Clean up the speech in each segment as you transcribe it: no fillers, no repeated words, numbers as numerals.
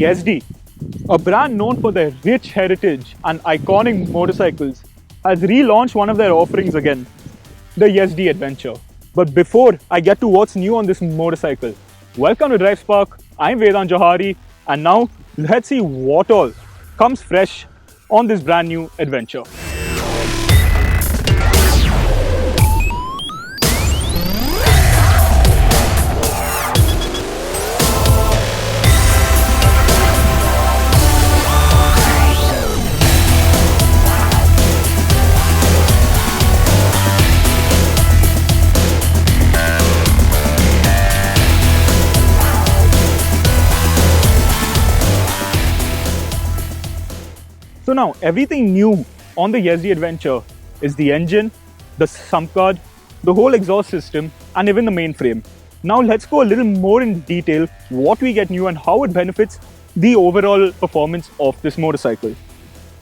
Yezdi, a brand known for their rich heritage and iconic motorcycles, has relaunched one of their offerings again, the Yezdi Adventure. But before I get to what's new on this motorcycle, welcome to Drive Spark. I'm Vedant Jouhari, and now let's see what all comes fresh on this brand new adventure. So now everything new on the Yezdi Adventure is the engine, the sump guard, the whole exhaust system, and even the mainframe. Now let's go a little more in detail what we get new and how it benefits the overall performance of this motorcycle.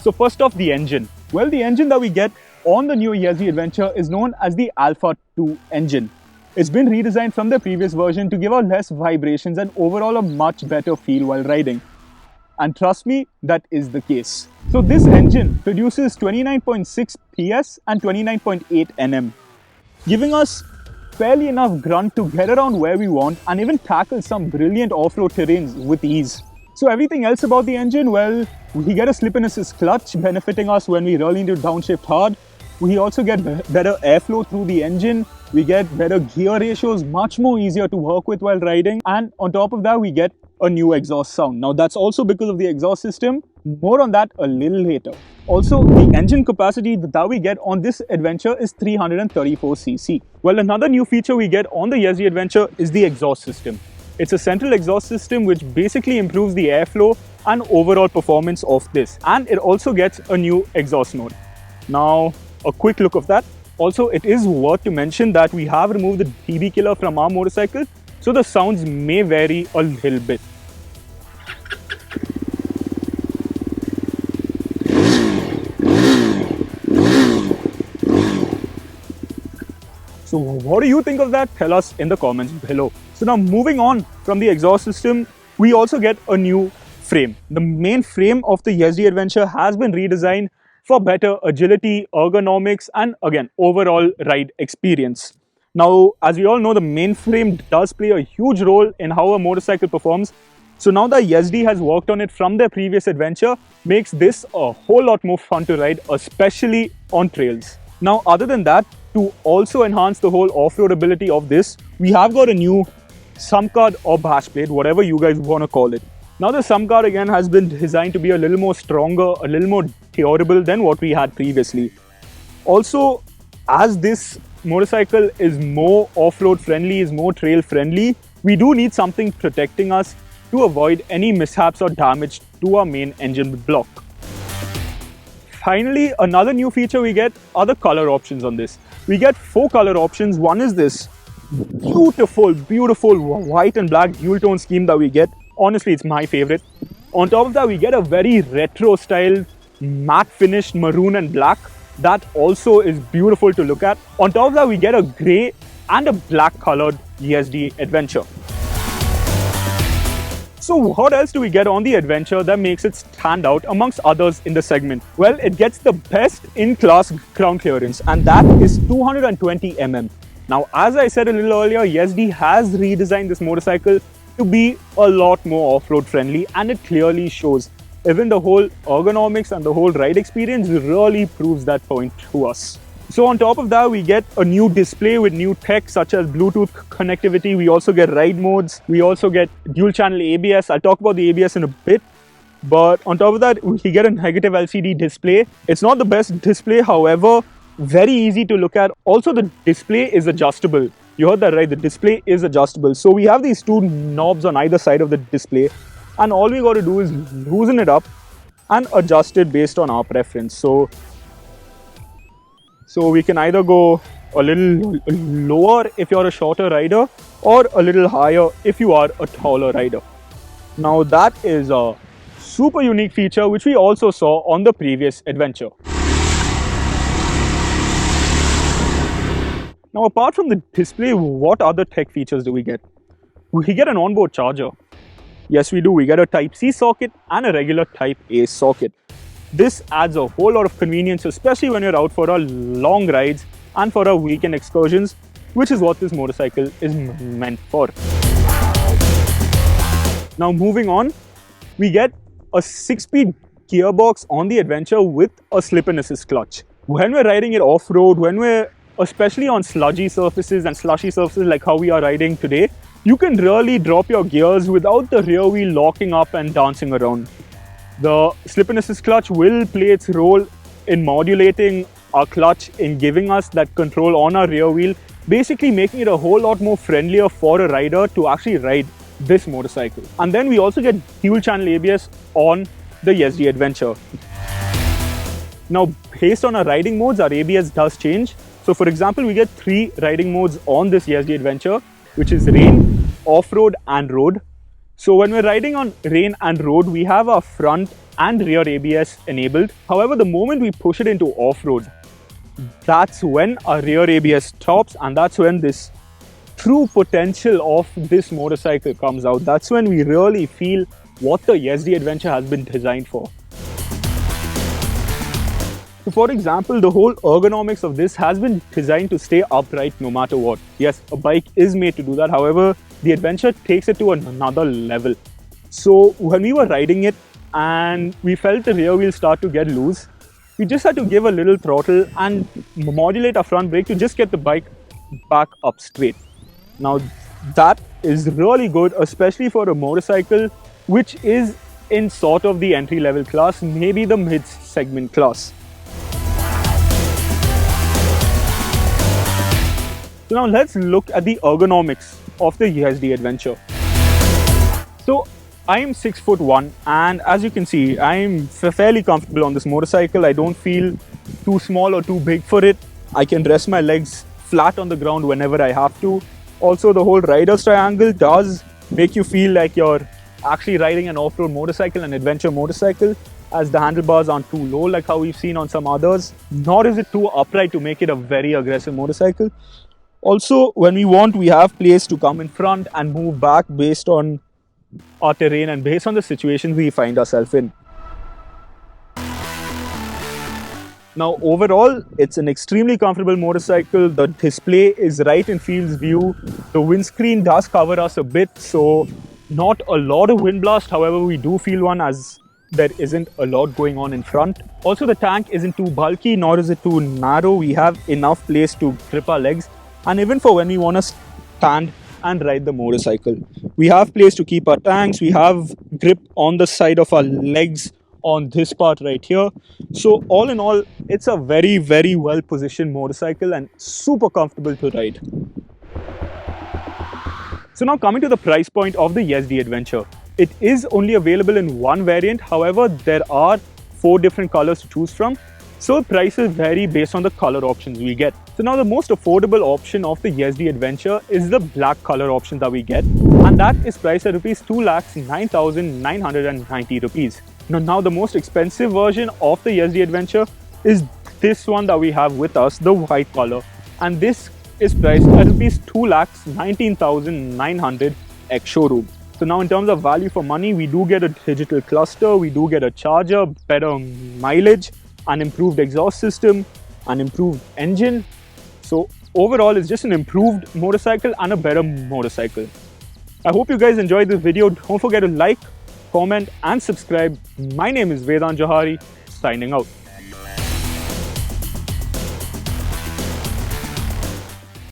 So first off, the engine. Well, the engine that we get on the new Yezdi Adventure is known as the Alpha 2 engine. It's been redesigned from the previous version to give out less vibrations and overall a much better feel while riding. And trust me, that is the case. So this engine produces 29.6 PS and 29.8 Nm, giving us fairly enough grunt to get around where we want and even tackle some brilliant off-road terrains with ease. So everything else about the engine, well, we get a slip and assist clutch benefiting us when we roll into downshift hard. We also get better airflow through the engine. We get better gear ratios, much more easier to work with while riding. And on top of that, we get a new exhaust sound. Now that's also because of the exhaust system. More on that a little later. Also, the engine capacity that we get on this adventure is 334cc. Well, another new feature we get on the Yezdi Adventure is the exhaust system. It's a central exhaust system which basically improves the airflow and overall performance of this. And it also gets a new exhaust mode. Now, a quick look of that. Also, it is worth to mention that we have removed the dB killer from our motorcycle, so the sounds may vary a little bit. So what do you think of that? Tell us in the comments below. So now moving on from the exhaust system, we also get a new frame. The main frame of the Yezdi Adventure has been redesigned for better agility, ergonomics, and again, overall ride experience. Now, as we all know, the mainframe does play a huge role in how a motorcycle performs. So now that Yezdi has worked on it from their previous adventure, makes this a whole lot more fun to ride, especially on trails. Now, other than that, to also enhance the whole off-road ability of this, we have got a new sump guard or bash plate, whatever you guys want to call it. Now, the sump guard again has been designed to be a little more stronger, a little more durable than what we had previously. Also, as this motorcycle is more off-road friendly, is more trail friendly, we do need something protecting us to avoid any mishaps or damage to our main engine block. Finally, another new feature we get are the color options on this. We get 4 color options. One is this beautiful white and black dual tone scheme that we get. Honestly, it's my favorite. On top of that, we get a very retro style matte finished maroon and black. That also is beautiful to look at. On top of that, we get a grey and a black colored Yezdi Adventure. So what else do we get on the Adventure that makes it stand out amongst others in the segment? Well, it gets the best in-class ground clearance, and that is 220 mm. Now, as I said a little earlier, Yezdi has redesigned this motorcycle to be a lot more off-road friendly, and it clearly shows. Even the whole ergonomics and the whole ride experience really proves that point to us. So on top of that, we get a new display with new tech such as Bluetooth connectivity. We also get ride modes. We also get dual channel ABS. I'll talk about the ABS in a bit. But on top of that, we get a negative LCD display. It's not the best display, however, very easy to look at. Also, the display is adjustable. You heard that right, the display is adjustable. So we have these 2 knobs on either side of the display, and all we got to do is loosen it up and adjust it based on our preference. So we can either go a little lower if you're a shorter rider, or a little higher if you are a taller rider. Now that is a super unique feature which we also saw on the previous adventure. Now, apart from the display, what other tech features do we get? We get an onboard charger. Yes, we do. We get a Type C socket and a regular Type A socket. This adds a whole lot of convenience, especially when you're out for our long rides and for our weekend excursions, which is what this motorcycle is meant for. Now moving on, we get a 6-speed gearbox on the Adventure with a slip and assist clutch. When we're riding it off-road, when we're especially on sludgy surfaces and slushy surfaces like how we are riding today, you can really drop your gears without the rear wheel locking up and dancing around. The slip and assist clutch will play its role in modulating our clutch, in giving us that control on our rear wheel, basically making it a whole lot more friendlier for a rider to actually ride this motorcycle. And then we also get dual channel ABS on the Yezdi Adventure. Now, based on our riding modes, our ABS does change. So for example, we get 3 riding modes on this Yezdi Adventure, which is rain, off-road and road. So when we're riding on rain and road, we have our front and rear ABS enabled. However, the moment we push it into off-road, that's when our rear ABS stops, and that's when this true potential of this motorcycle comes out. That's when we really feel what the Yezdi Adventure has been designed for. So for example, the whole ergonomics of this has been designed to stay upright no matter what. Yes, a bike is made to do that. However, the Adventure takes it to another level. So when we were riding it and we felt the rear wheel start to get loose, we just had to give a little throttle and modulate our front brake to just get the bike back up straight. Now that is really good, especially for a motorcycle which is in sort of the entry-level class, maybe the mid-segment class. So now let's look at the ergonomics of the Yezdi Adventure. So I am 6'1", and as you can see, I am fairly comfortable on this motorcycle. I don't feel too small or too big for it. I can rest my legs flat on the ground whenever I have to. Also, the whole rider's triangle does make you feel like you're actually riding an off-road motorcycle, an adventure motorcycle, as the handlebars aren't too low like how we've seen on some others, nor is it too upright to make it a very aggressive motorcycle. Also, when we want, we have place to come in front and move back based on our terrain and based on the situations we find ourselves in. Now overall, it's an extremely comfortable motorcycle. The display is right in field's view. The windscreen does cover us a bit, so not a lot of wind blast. However, we do feel one as there isn't a lot going on in front. Also, the tank isn't too bulky, nor is it too narrow. We have enough place to grip our legs, and even for when we want to stand and ride the motorcycle, we have place to keep our tanks. We have grip on the side of our legs on this part right here. So all in all, it's a very, very well positioned motorcycle and super comfortable to ride. So now coming to the price point of the Yezdi Adventure. It is only available in one variant. However, there are 4 different colors to choose from. So prices vary based on the color options we get. So now the most affordable option of the Yezdi Adventure is the black color option that we get, and that is priced at rupees 2,09,990 rupees. Now the most expensive version of the Yezdi Adventure is this one that we have with us, the white color, and this is priced at rupees 2,19,900 ex-showroom. So now in terms of value for money, we do get a digital cluster, we do get a charger, better mileage, an improved exhaust system, an improved engine. So overall, it's just an improved motorcycle and a better motorcycle. I hope you guys enjoyed this video. Don't forget to like, comment and subscribe. My name is Vedant Jouhari, signing out.